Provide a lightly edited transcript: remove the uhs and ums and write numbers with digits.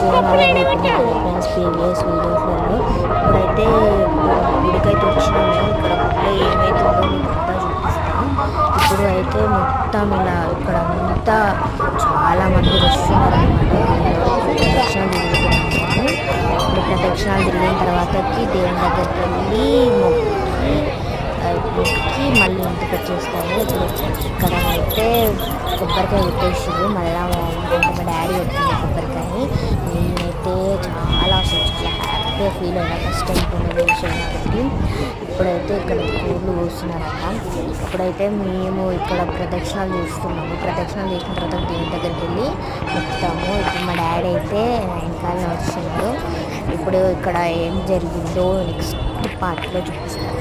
బోనాలు అయిపోతున్నాయి friends previous వీడియోస్లలో. ఇప్పుడైతే గుడికైతే వచ్చినాము. ఇక్కడ గుడిలో ఏమైతుందో మీకు అంతా చూపిస్తాను. ఇప్పుడు అయితే మొత్తం ఇలా ఇక్కడ అంతా చాలామంది వస్తున్నారు అనమాట. ప్రదక్షిణాలు తిరుగుతున్నాము. ఇప్పుడు ప్రదక్షిణాలు తిరిగిన తర్వాతకి దేవుని దగ్గరికి వెళ్ళి మొక్కి మళ్ళీ ఇంటికి వచ్చేస్తాము. ఇప్పుడు ఇక్కడ అయితే కొబ్బరికాయ కొట్టేసారు. మళ్ళీ అంటే మా డాడీ కొట్టింది కొబ్బరికాయని. నేనైతే అసలు చాలా హ్యాపీగా ఫీల్ అయినా ఫస్ట్ టైం కొన్న విషయం కాబట్టి. ఇప్పుడైతే ఇక్కడ కూర్లు కూస్తున్నారంట. ఇప్పుడైతే మేము ఇక్కడ ప్రదక్షిణాలు చేస్తున్నాము. ప్రదక్షిణాలు చేసిన తర్వాత దేవుని దగ్గరికి వెళ్ళి మొక్కుతాము. ఇప్పుడు మా డాడీ అయితే వెనకాలనే వస్తున్నాడు. ఇప్పుడు ఇక్కడ ఏం జరిగిందో నెక్స్ట్ పార్ట్లో చూపిస్తాను.